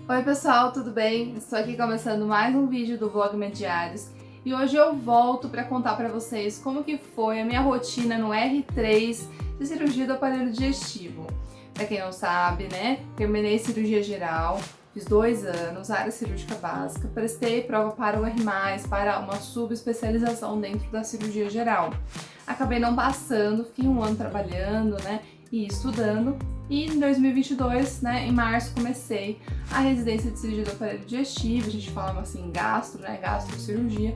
Oi pessoal, tudo bem? Estou aqui começando mais um vídeo do Vlog Mediários e hoje eu volto para contar para vocês como que foi a minha rotina no R3 de cirurgia do aparelho digestivo. Para quem não sabe, né, terminei cirurgia geral, fiz 2 anos, área cirúrgica básica, prestei prova para o R+, para uma subespecialização dentro da cirurgia geral. Acabei não passando, fiquei 1 ano trabalhando, né, e estudando. E em 2022, né, em março, comecei a residência de cirurgia do aparelho digestivo, a gente fala assim gastro, né, gastrocirurgia,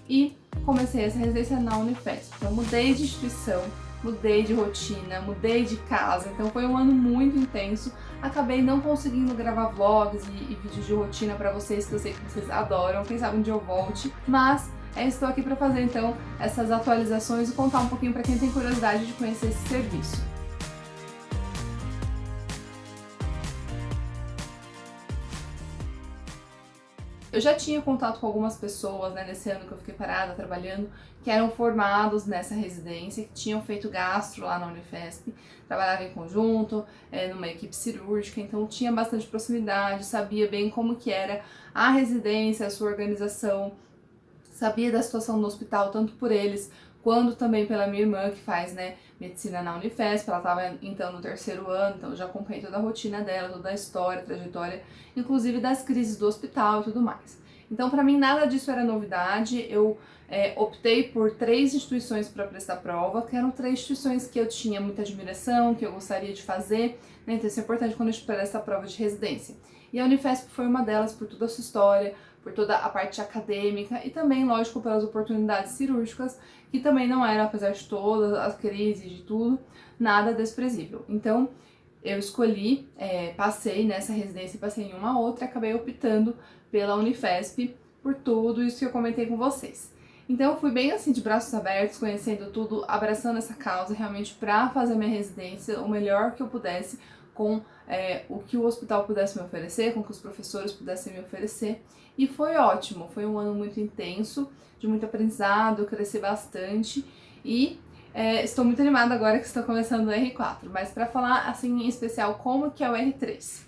e comecei essa residência na Unifesp. Então mudei de instituição, mudei de rotina, mudei de casa, então foi um ano muito intenso. Acabei não conseguindo gravar vlogs e vídeos de rotina pra vocês, que eu sei que vocês adoram, quem sabe um dia eu volte, mas estou aqui para fazer então essas atualizações e contar um pouquinho para quem tem curiosidade de conhecer esse serviço. Eu já tinha contato com algumas pessoas, né, nesse ano que eu fiquei parada trabalhando, que eram formados nessa residência, que tinham feito gastro lá na Unifesp, trabalhava em conjunto, numa equipe cirúrgica, então tinha bastante proximidade, sabia bem como que era a residência, a sua organização, sabia da situação no hospital, tanto por eles, quanto também pela minha irmã, que faz, né, medicina na Unifesp. Ela estava então no 3º ano, então eu já acompanhei toda a rotina dela, toda a história, a trajetória, inclusive das crises do hospital e tudo mais. Então, para mim, nada disso era novidade. Eu optei por 3 instituições para prestar prova, que eram 3 instituições que eu tinha muita admiração, que eu gostaria de fazer, né, então isso é importante quando a gente presta a prova de residência. E a Unifesp foi uma delas por toda a sua história, por toda a parte acadêmica e também, lógico, pelas oportunidades cirúrgicas, que também não eram, apesar de todas as crises e de tudo, nada desprezível. Então, eu escolhi, passei nessa residência, passei em uma outra e acabei optando pela Unifesp por tudo isso que eu comentei com vocês. Então, eu fui bem assim, de braços abertos, conhecendo tudo, abraçando essa causa realmente para fazer minha residência o melhor que eu pudesse, com o que o hospital pudesse me oferecer, com o que os professores pudessem me oferecer. E foi ótimo, foi um ano muito intenso, de muito aprendizado, eu cresci bastante e estou muito animada agora que estou começando o R4. Mas para falar assim em especial como que é o R3.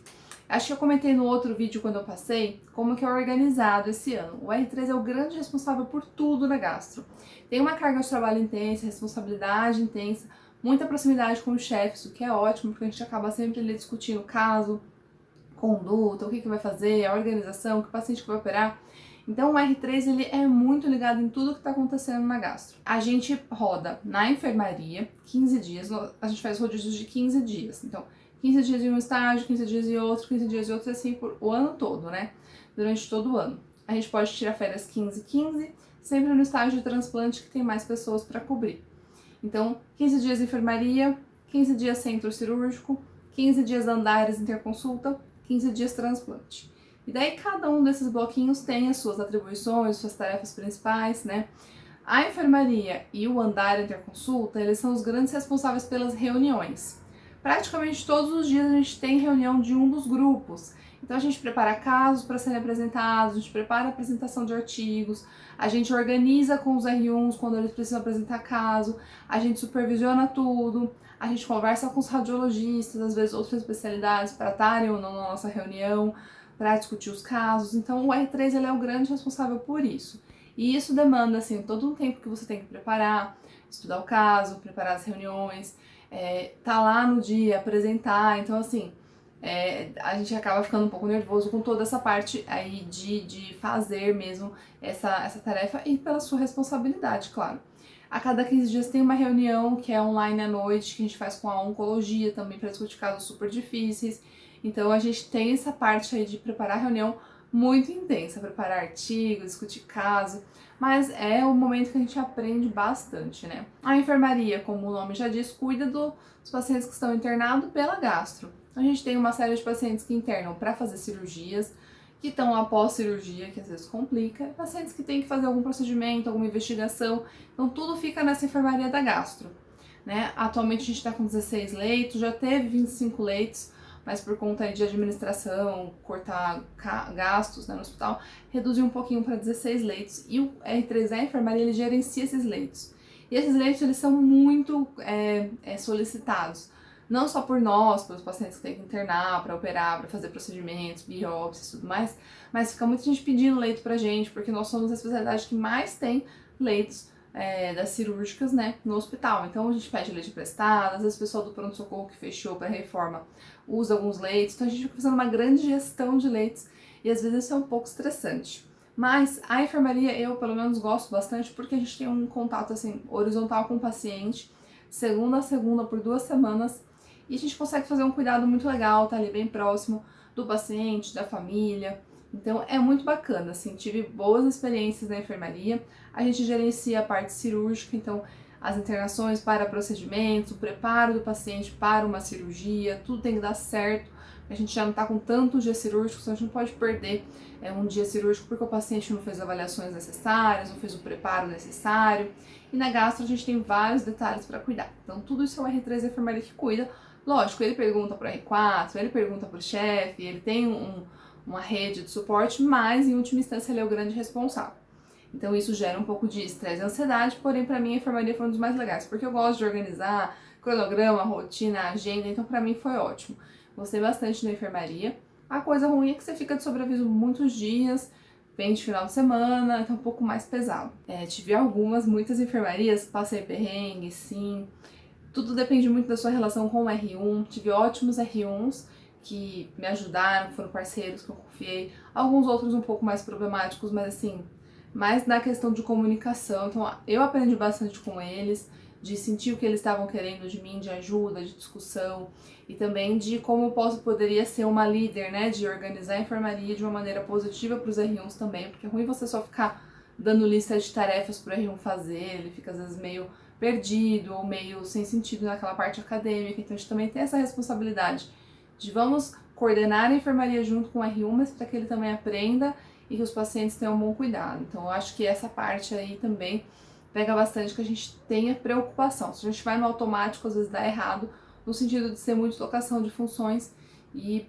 Acho que eu comentei no outro vídeo quando eu passei como que é organizado esse ano. O R3 é o grande responsável por tudo na gastro. Tem uma carga de trabalho intensa, responsabilidade intensa, muita proximidade com os chefes, o que é ótimo, porque a gente acaba sempre ali discutindo caso, conduta, o que vai fazer, a organização, que paciente que vai operar. Então o R3 ele é muito ligado em tudo que está acontecendo na gastro. A gente roda na enfermaria 15 dias, a gente faz rodízios de 15 dias. Então, 15 dias em um estágio, 15 dias em outro, 15 dias em outro, assim por o ano todo, né? Durante todo o ano. A gente pode tirar férias 15, sempre no estágio de transplante que tem mais pessoas para cobrir. Então, 15 dias enfermaria, 15 dias centro cirúrgico, 15 dias andares interconsulta, 15 dias transplante. E daí cada um desses bloquinhos tem as suas atribuições, suas tarefas principais, né? A enfermaria e o andar interconsulta, eles são os grandes responsáveis pelas reuniões. Praticamente todos os dias a gente tem reunião de um dos grupos. Então a gente prepara casos para serem apresentados, a gente prepara a apresentação de artigos, a gente organiza com os R1s quando eles precisam apresentar caso, a gente supervisiona tudo, a gente conversa com os radiologistas, às vezes outras especialidades, para estarem ou não na nossa reunião, para discutir os casos. Então o R3 ele é o grande responsável por isso. E isso demanda assim, todo um tempo que você tem que preparar, estudar o caso, preparar as reuniões, tá lá no dia, apresentar. Então assim, a gente acaba ficando um pouco nervoso com toda essa parte aí de fazer mesmo essa tarefa e pela sua responsabilidade, claro. A cada 15 dias tem uma reunião que é online à noite, que a gente faz com a oncologia também para discutir casos super difíceis. Então a gente tem essa parte aí de preparar a reunião muito intensa, preparar artigos, discutir caso, mas é o momento que a gente aprende bastante, né? A enfermaria, como o nome já diz, cuida dos pacientes que estão internados pela gastro. A gente tem uma série de pacientes que internam para fazer cirurgias, que estão após cirurgia, que às vezes complica, pacientes que têm que fazer algum procedimento, alguma investigação, então tudo fica nessa enfermaria da gastro, né? Atualmente a gente está com 16 leitos, já teve 25 leitos, mas por conta de administração, cortar gastos, né, no hospital, reduziu um pouquinho para 16 leitos. E o R3, a enfermaria, ele gerencia esses leitos. E esses leitos, eles são muito solicitados. não só por nós, pelos pacientes que tem que internar para operar, para fazer procedimentos, biópsias e tudo mais, mas fica muita gente pedindo leito pra gente, porque nós somos a especialidade que mais tem leitos das cirúrgicas, né, no hospital. Então a gente pede leite emprestado, às vezes o pessoal do pronto-socorro que fechou para reforma usa alguns leitos, então a gente fica fazendo uma grande gestão de leitos e às vezes isso é um pouco estressante. Mas a enfermaria eu pelo menos gosto bastante porque a gente tem um contato assim horizontal com o paciente, segunda a segunda por 2 semanas, e a gente consegue fazer um cuidado muito legal, tá ali bem próximo do paciente, da família. Então é muito bacana, assim, tive boas experiências na enfermaria. A gente gerencia a parte cirúrgica, então as internações para procedimentos, o preparo do paciente para uma cirurgia, tudo tem que dar certo. A gente já não está com tantos dias cirúrgicos, então a gente não pode perder um dia cirúrgico porque o paciente não fez avaliações necessárias, não fez o preparo necessário. E na gastro a gente tem vários detalhes para cuidar. Então tudo isso é o R3 da enfermaria que cuida. Lógico, ele pergunta para o R4, ele pergunta para o chefe, ele tem uma rede de suporte, mas em última instância ele é o grande responsável. Então isso gera um pouco de estresse e ansiedade, porém para mim a enfermaria foi um dos mais legais, porque eu gosto de organizar cronograma, rotina, agenda, então para mim foi ótimo. Gostei bastante da enfermaria. A coisa ruim é que você fica de sobreaviso muitos dias, vem de final de semana, então é um pouco mais pesado. Tive muitas enfermarias, passei perrengue, sim. Tudo depende muito da sua relação com o R1. Tive ótimos R1s que me ajudaram, foram parceiros que eu confiei. Alguns outros um pouco mais problemáticos, mas assim, mais na questão de comunicação. Então eu aprendi bastante com eles, de sentir o que eles estavam querendo de mim, de ajuda, de discussão, e também de como eu poderia ser uma líder, né, de organizar a enfermaria de uma maneira positiva para os R1s também, porque é ruim você só ficar dando lista de tarefas para o R1 fazer, ele fica às vezes meio perdido ou meio sem sentido naquela parte acadêmica, então a gente também tem essa responsabilidade de vamos coordenar a enfermaria junto com o R1, mas para que ele também aprenda e que os pacientes tenham um bom cuidado. Então eu acho que essa parte aí também pega bastante que a gente tenha preocupação. Se a gente vai no automático, às vezes dá errado, no sentido de ser multilocação de funções e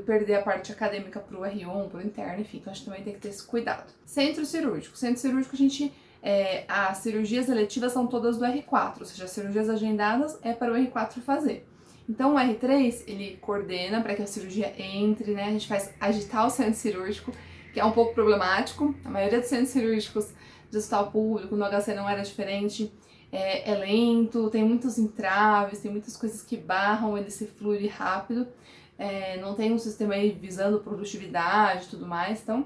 perder a parte acadêmica para o R1, para o interno, enfim, então a gente também tem que ter esse cuidado. Centro cirúrgico. Centro cirúrgico a gente as cirurgias eletivas são todas do R4, ou seja, as cirurgias agendadas é para o R4 fazer. Então o R3, ele coordena para que a cirurgia entre, né? A gente faz agitar o centro cirúrgico, que é um pouco problemático. A maioria dos centros cirúrgicos de hospital público, no HC não era diferente. É lento, tem muitos entraves, tem muitas coisas que barram ele se fluir rápido. Não tem um sistema aí visando produtividade e tudo mais, então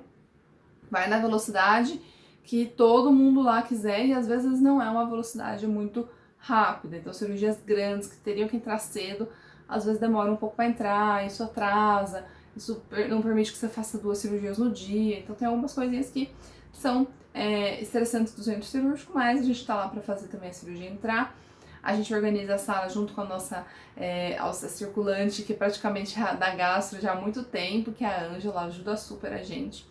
vai na velocidade que todo mundo lá quiser e às vezes não é uma velocidade muito rápida. Então cirurgias grandes que teriam que entrar cedo, às vezes demoram um pouco para entrar, isso atrasa, isso não permite que você faça 2 cirurgias no dia. Então tem algumas coisinhas que são estressantes do centro cirúrgico, mas a gente está lá para fazer também a cirurgia entrar. A gente organiza a sala junto com a nossa alça circulante, que praticamente é da gastro já há muito tempo, que é a Ângela, ajuda super a gente.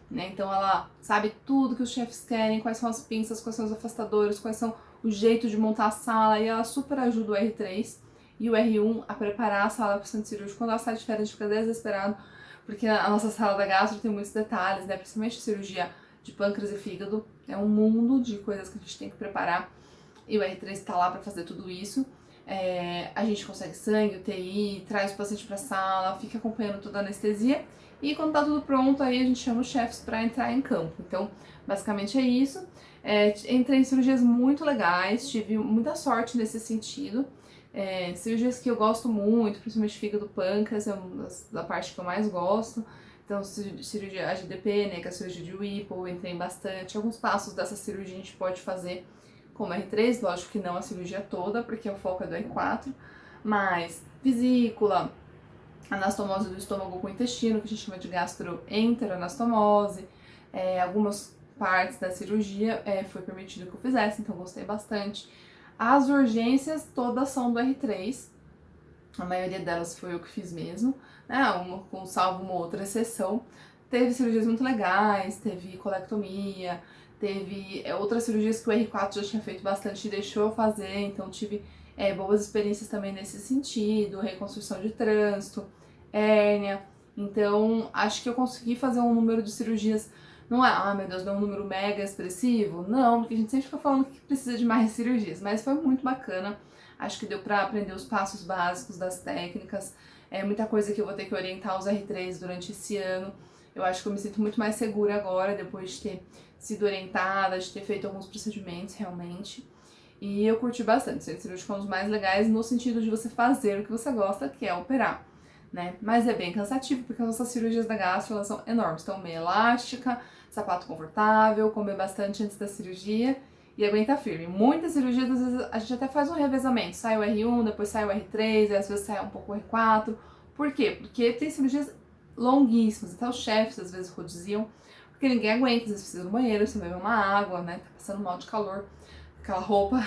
Né? Então ela sabe tudo que os chefes querem, quais são as pinças, quais são os afastadores, quais são o jeito de montar a sala, e ela super ajuda o R3 e o R1 a preparar a sala para o centro cirúrgico. Quando ela sai de férias, a gente fica desesperado, porque a nossa sala da gastro tem muitos detalhes, né? Principalmente cirurgia de pâncreas e fígado, é um mundo de coisas que a gente tem que preparar, e o R3 está lá para fazer tudo isso. A gente consegue sangue, UTI, traz o paciente para a sala, fica acompanhando toda a anestesia, e quando tá tudo pronto, aí a gente chama os chefes para entrar em campo. Então, basicamente é isso. Entrei em cirurgias muito legais, tive muita sorte nesse sentido. Cirurgias que eu gosto muito, principalmente fígado, pâncreas, é uma da parte que eu mais gosto. Então, cirurgia AGDP, né, que é a cirurgia de Whipple, entrei em bastante. Alguns passos dessa cirurgia a gente pode fazer como R3, lógico que não a cirurgia toda, porque o foco é do R4, mas vesícula, anastomose do estômago com o intestino, que a gente chama de gastroenteroanastomose, algumas partes da cirurgia foi permitido que eu fizesse, então gostei bastante. As urgências todas são do R3, a maioria delas foi eu que fiz mesmo, né? Salvo uma outra exceção. Teve cirurgias muito legais, teve colectomia, teve outras cirurgias que o R4 já tinha feito bastante e deixou eu fazer, então tive boas experiências também nesse sentido, reconstrução de trânsito, hérnia. Então, acho que eu consegui fazer um número de cirurgias, não é, meu Deus, não é um número mega expressivo, não, porque a gente sempre fica falando que precisa de mais cirurgias, mas foi muito bacana. Acho que deu para aprender os passos básicos das técnicas. É muita coisa que eu vou ter que orientar os R3 durante esse ano. Eu acho que eu me sinto muito mais segura agora, depois de ter sido orientada, de ter feito alguns procedimentos realmente. E eu curti bastante. O centro cirúrgico é um dos mais legais no sentido de você fazer o que você gosta, que é operar, né? Mas é bem cansativo, porque as nossas cirurgias da gastro, elas são enormes. Então, meia elástica, sapato confortável, comer bastante antes da cirurgia e aguentar firme. Muitas cirurgias, às vezes, a gente até faz um revezamento. Sai o R1, depois sai o R3, e às vezes sai um pouco o R4. Por quê? Porque tem cirurgias longuíssimas, até os chefes às vezes rodiziam, porque ninguém aguenta, às vezes precisa ir no banheiro, você beber uma água, né? Tá passando mal de calor, aquela roupa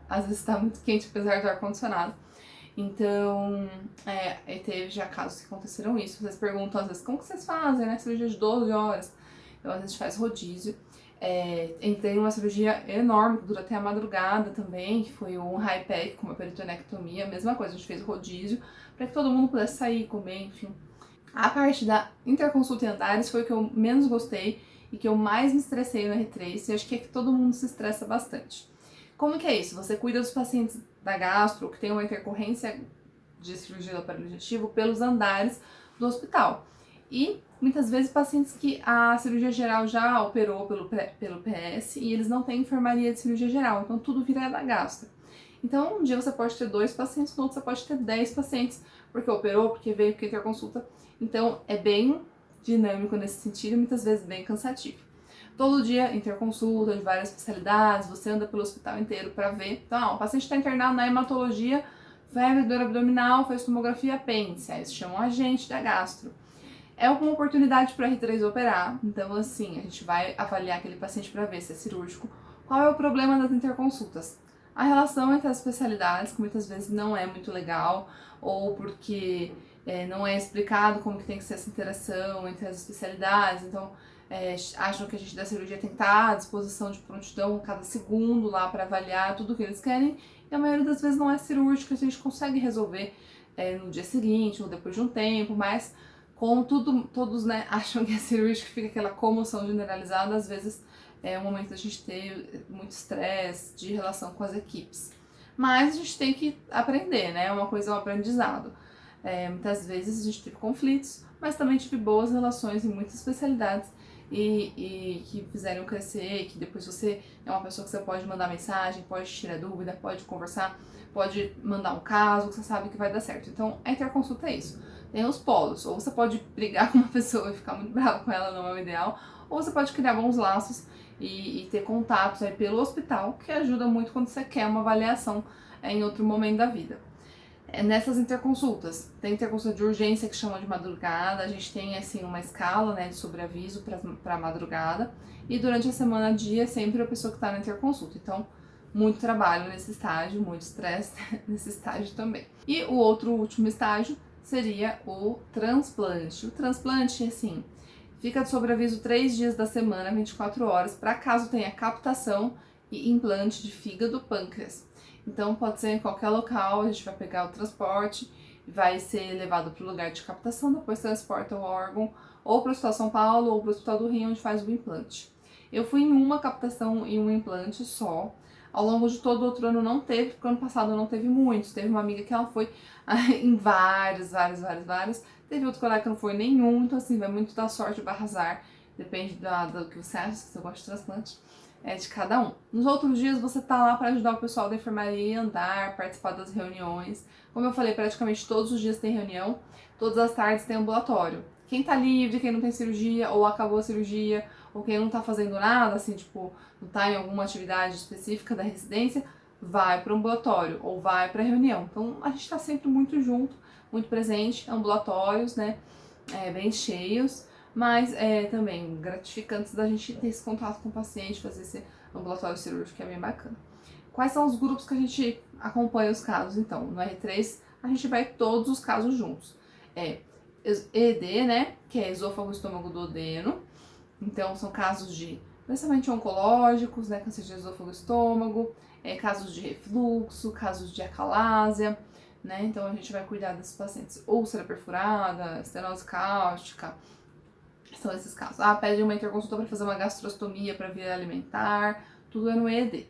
às vezes tá muito quente apesar do ar-condicionado. Então, teve já casos que aconteceram isso. Vocês perguntam às vezes, como que vocês fazem, né? Cirurgia de 12 horas. Então, às vezes faz rodízio. Entrei em uma cirurgia enorme, que dura até a madrugada também, que foi um high-pack com uma peritonectomia, a mesma coisa, a gente fez rodízio, para que todo mundo pudesse sair, comer, enfim. A parte da interconsulta em andares foi o que eu menos gostei e que eu mais me estressei no R3, e acho que é que todo mundo se estressa bastante. Como que é isso? Você cuida dos pacientes da gastro que tem uma intercorrência de cirurgia do aparelho digestivo pelos andares do hospital. E muitas vezes pacientes que a cirurgia geral já operou pelo PS e eles não têm enfermaria de cirurgia geral, então tudo vira da gastro. Então, um dia você pode ter 2 pacientes, no outro você pode ter 10 pacientes, porque operou, porque veio, porque interconsulta. Então, é bem dinâmico nesse sentido e muitas vezes bem cansativo. Todo dia, interconsulta de várias especialidades, você anda pelo hospital inteiro para ver. Então, o paciente está internado na hematologia, febre, dor abdominal, fez tomografia apêndice, aí eles chamam a gente da gastro. É uma oportunidade para R3 operar, então assim, a gente vai avaliar aquele paciente para ver se é cirúrgico. Qual é o problema das interconsultas? A relação entre as especialidades, que muitas vezes não é muito legal, ou porque não é explicado como que tem que ser essa interação entre as especialidades, então acham que a gente da cirurgia tem que estar à disposição de prontidão a cada segundo lá para avaliar tudo o que eles querem, e a maioria das vezes não é cirúrgico, a gente consegue resolver no dia seguinte ou depois de um tempo, mas como todos né, acham que é cirúrgico, fica aquela comoção generalizada, às vezes é um momento da gente ter muito estresse de relação com as equipes. Mas a gente tem que aprender, né? É uma coisa, é um aprendizado. Muitas vezes a gente teve conflitos, mas também tive boas relações em muitas especialidades e que fizeram crescer, que depois você é uma pessoa que você pode mandar mensagem, pode tirar dúvida, pode conversar, pode mandar um caso, que você sabe que vai dar certo. Então, a interconsulta é isso. Tem os polos, ou você pode brigar com uma pessoa e ficar muito bravo com ela, não é o ideal, ou você pode criar bons laços e ter contatos aí pelo hospital, que ajuda muito quando você quer uma avaliação em outro momento da vida. Nessas interconsultas, tem interconsulta de urgência que chama de madrugada, a gente tem assim uma escala né, de sobreaviso para madrugada, e durante a semana dia é sempre a pessoa que está na interconsulta. Então, muito trabalho nesse estágio, muito estresse nesse estágio também. E o outro último estágio seria o transplante. O transplante, assim, fica de sobreaviso 3 dias da semana, 24 horas, para caso tenha captação e implante de fígado, pâncreas. Então pode ser em qualquer local, a gente vai pegar o transporte, vai ser levado para o lugar de captação, depois transporta o órgão ou para o Hospital São Paulo ou para o Hospital do Rio, onde faz o implante. Eu fui em uma captação e um implante só. Ao longo de todo o outro ano não teve, porque ano passado não teve muitos. Teve uma amiga que ela foi em vários. Teve outro colega que não foi nenhum, então assim, vai muito da sorte barra azar. Depende do que você acha, se você gosta de transplante. É de cada um. Nos outros dias você tá lá para ajudar o pessoal da enfermaria a andar, participar das reuniões. Como eu falei, praticamente todos os dias tem reunião, todas as tardes tem ambulatório. Quem tá livre, quem não tem cirurgia, ou acabou a cirurgia, ou quem não tá fazendo nada, assim, tipo, não tá em alguma atividade específica da residência, vai para o ambulatório ou vai para reunião. Então a gente está sempre muito junto, muito presente, ambulatórios, né, bem cheios, mas também gratificantes da gente ter esse contato com o paciente, fazer esse ambulatório cirúrgico, que é bem bacana. Quais são os grupos que a gente acompanha os casos, então? No R3 a gente vai todos os casos juntos. ED, né, que é esôfago, estômago, duodeno. Então são casos de principalmente oncológicos, né, câncer de esôfago e estômago, casos de refluxo, casos de acalásia, né, então a gente vai cuidar desses pacientes. Úlcera perfurada, estenose cáustica, são esses casos. Pede uma interconsulta para fazer uma gastrostomia para via alimentar, tudo é no ED.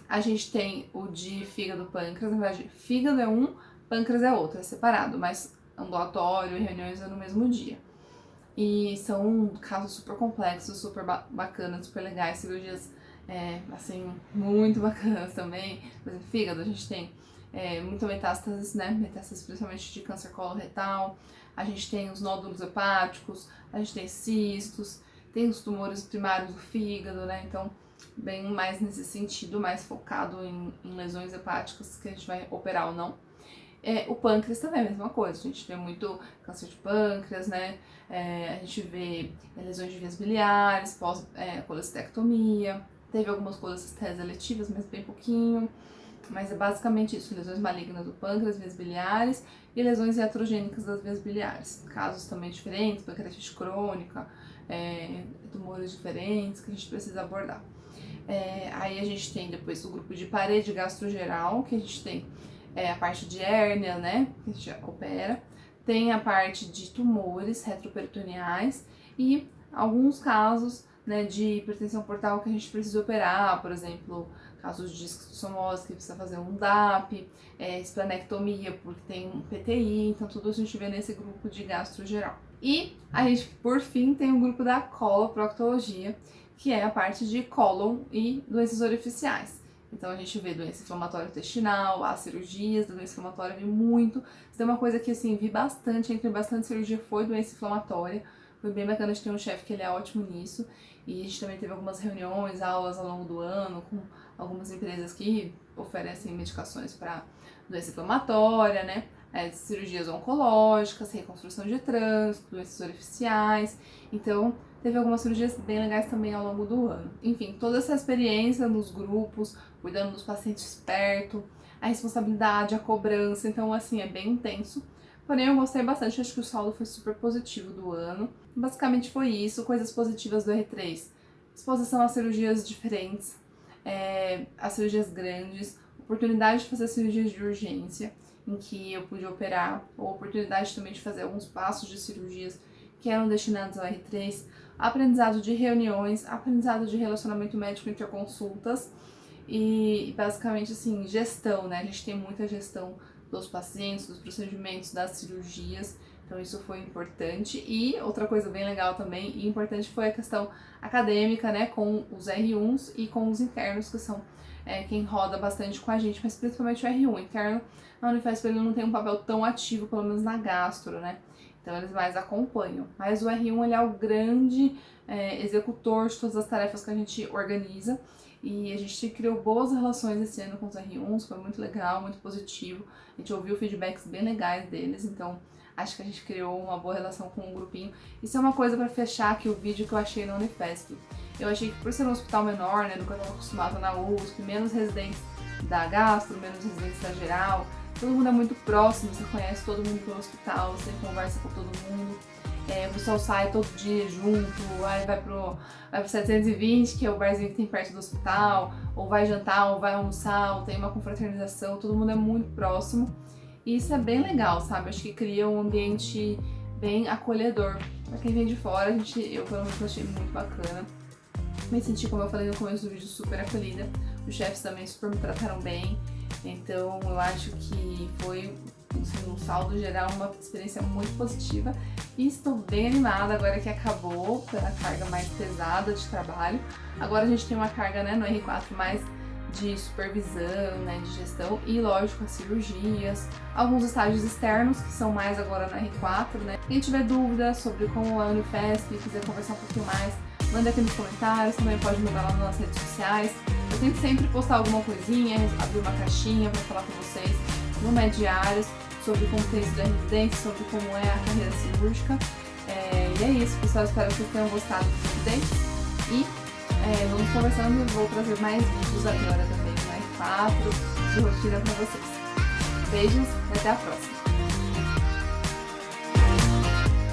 A gente tem o de fígado, pâncreas. Na verdade, fígado é um, pâncreas é outro, é separado, mas ambulatório e reuniões é no mesmo dia. E são casos super complexos, super bacanas, super legais, cirurgias assim, muito bacanas também. Por exemplo, fígado, a gente tem muita metástase, né? Metástase principalmente de câncer coloretal. A gente tem os nódulos hepáticos, a gente tem cistos, tem os tumores primários do fígado, né? Então, bem mais nesse sentido, mais focado em lesões hepáticas que a gente vai operar ou não. O pâncreas também é a mesma coisa, a gente vê muito câncer de pâncreas, né? A gente vê lesões de vias biliares, pós-colestectomia, teve algumas colestectesias eletivas, mas bem pouquinho. Mas é basicamente isso, lesões malignas do pâncreas, vias biliares e lesões iatrogênicas das vias biliares. Casos também diferentes, pancreatite crônica, tumores diferentes que a gente precisa abordar. Aí a gente tem depois o grupo de parede gastrogeral, que a gente tem a parte de hérnia, né, que a gente opera. Tem a parte de tumores retroperitoneais e alguns casos, né, de hipertensão portal que a gente precisa operar, por exemplo, casos de esquistossomose que precisa fazer um DAP, esplanectomia porque tem um PTI, então tudo a gente vê nesse grupo de gastrogeral. E a gente, por fim, tem o grupo da coloproctologia, que é a parte de cólon e doenças orificiais. Então a gente vê doença inflamatória intestinal, as cirurgias da doença inflamatória, vi muito. Isso é uma coisa que assim, vi bastante, entre bastante cirurgia foi doença inflamatória. Foi bem bacana, a gente tem um chefe que ele é ótimo nisso. E a gente também teve algumas reuniões, aulas ao longo do ano com algumas empresas que oferecem medicações para doença inflamatória, né? Cirurgias oncológicas, reconstrução de trânsito, doenças orificiais. Então, teve algumas cirurgias bem legais também ao longo do ano. Enfim, toda essa experiência nos grupos, cuidando dos pacientes perto, a responsabilidade, a cobrança, então assim, é bem intenso. Porém, eu gostei bastante, acho que o saldo foi super positivo do ano. Basicamente foi isso, coisas positivas do R3. Exposição a cirurgias diferentes, a cirurgias grandes, oportunidade de fazer cirurgias de urgência, em que eu pude operar, ou oportunidade também de fazer alguns passos de cirurgias que eram destinados ao R3, aprendizado de reuniões, aprendizado de relacionamento médico entre consultas e basicamente assim, gestão, né? A gente tem muita gestão dos pacientes, dos procedimentos, das cirurgias, então isso foi importante. E outra coisa bem legal também e importante foi a questão acadêmica, né, com os R1s e com os internos, que são quem roda bastante com a gente, mas principalmente o R1 interno. Na Unifesp ele não tem um papel tão ativo, pelo menos na gastro, né? Então eles mais acompanham. Mas o R1 ele é o grande executor de todas as tarefas que a gente organiza. E a gente criou boas relações esse ano com os R1s, foi muito legal, muito positivo. A gente ouviu feedbacks bem legais deles, então acho que a gente criou uma boa relação com o grupinho. Isso é uma coisa para fechar aqui o vídeo que eu achei na Unifesp. Eu achei que por ser um hospital menor, né, do que eu estava acostumada na USP, menos residentes da gastro, menos residentes da geral, todo mundo é muito próximo, você conhece todo mundo pelo hospital, você conversa com todo mundo. O pessoal sai todo dia junto, aí vai pro 720, que é o barzinho que tem perto do hospital, ou vai jantar, ou vai almoçar, ou tem uma confraternização, todo mundo é muito próximo. E isso é bem legal, sabe? Acho que cria um ambiente bem acolhedor. Pra quem vem de fora, eu pelo menos achei muito bacana. Me senti, como eu falei no começo do vídeo, super acolhida. Os chefes também super me trataram bem. Então eu acho que foi, assim, no saldo geral, uma experiência muito positiva. E estou bem animada agora que acabou pela carga mais pesada de trabalho. Agora a gente tem uma carga, né, no R4 mais de supervisão, né, de gestão e, lógico, as cirurgias, alguns estágios externos que são mais agora no R4, né. Quem tiver dúvida sobre como é a Unifesp e quiser conversar um pouquinho mais, manda aqui nos comentários, também pode mandar lá nas redes sociais. Eu tento sempre postar alguma coisinha, abrir uma caixinha para falar com vocês no Mediários sobre como tem sido a residência, sobre como é a carreira cirúrgica. E é isso, pessoal, espero que vocês tenham gostado dos updates e vamos conversando, eu vou trazer mais vídeos agora também no R4 de rotina para vocês. Beijos e até a próxima!